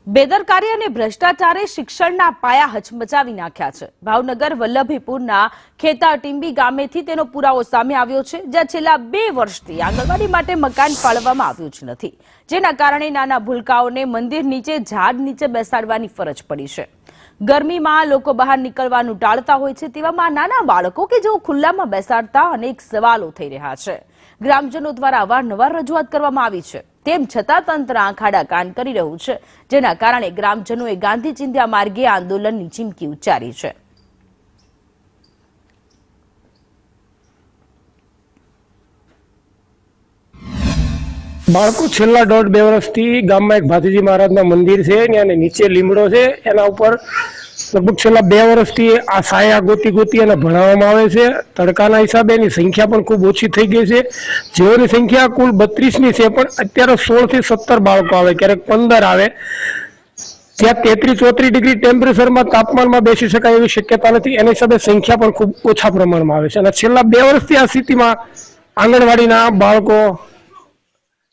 બેદરકારી અને ભ્રષ્ટાચારે શિક્ષણના પાયા હચમચાવી નાખ્યા છે। ભાવનગર વલ્લભીપુરના ખેતા ટીંબી ગામેથી તેનો પુરાવો સામે આવ્યો છે, જ્યાં છેલ્લા 2 વર્ષથી આંગણવાડી માટે મકાન ફાળવવામાં આવ્યું જ નથી, જેના કારણે નાના ભૂલકાઓને મંદિર નીચે ઝાડ નીચે બેસાડવાની ફરજ પડી છે। ગરમીમાં લોકો બહાર નીકળવાનું ટાળતા હોય છે, તેવામાં નાના બાળકો કે જેઓ ખુલ્લામાં બેસાડતા અનેક સવાલો થઈ રહ્યા છે। ગ્રામજનો દ્વારા અવારનવાર રજૂઆત કરવામાં આવી છે, તેમ છતાં તંત્ર આંખાડા કાન કરી રહ્યું છે, જેના કારણે ગ્રામજનોએ ગાંધી ચિંધ્યા માર્ગે આંદોલનની ચીમકી ઉચ્ચારી છે। બાળકો છેલ્લા 1.5-2 વર્ષથી ગામમાં એક ભાતીજી મહારાજના મંદિર છે અને નીચે લીમડો છે, એના ઉપર લગભગ છેલ્લા 2 વર્ષથી આ સાયા ગોતી અને ભણાવવામાં આવે છે। તડકાના હિસાબે એની સંખ્યા પણ ખૂબ ઓછી થઈ ગઈ છે, જેઓની સંખ્યા કુલ 32ની છે, પણ અત્યારે 16 થી 17 બાળકો આવે, ક્યારેક 15 આવે। ત્યાં 33-34 ડિગ્રી ટેમ્પરેચરમાં તાપમાનમાં બેસી શકાય એવી શક્યતા નથી, એની હિસાબે સંખ્યા પણ ખૂબ ઓછા પ્રમાણમાં આવે છે અને છેલ્લા 2 વર્ષથી આ સ્થિતિમાં આંગણવાડીના બાળકો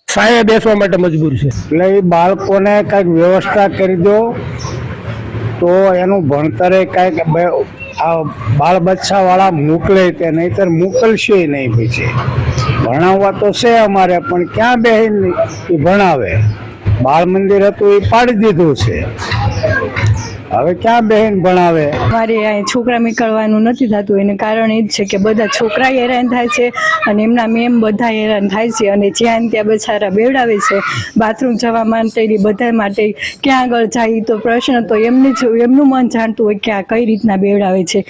સાયા બેસવા માટે મજબૂર છે। એટલે એ બાળકોને કંઈક વ્યવસ્થા કરી દો તો એનું ભણતરે કંઈક બાળ બચ્ચાવાળા મોકલે તે, નહીંતર મોકલશે નહીં। પછી ભણાવવા તો છે અમારે, પણ ક્યાં બેહીને એ ભણાવે? બાળ મંદિર હતું એ પાડી દીધું છે, હવે ક્યાં બેહીને ભણાવે? મારે અહીં છોકરા નીકળવાનું નથી થતું, એનું કારણ એ જ છે કે બધા છોકરા હેરાન થાય છે અને એમના મેમ બધા હેરાન થાય છે અને જ્યાં ત્યાં બચારા બેવડાવે છે। બાથરૂમ જવા માટે બધા માટે ક્યાં આગળ જાય તો પ્રશ્ન તો એમનું મન જાણતું હોય કે આ કઈ રીતના બેવડાવે છે।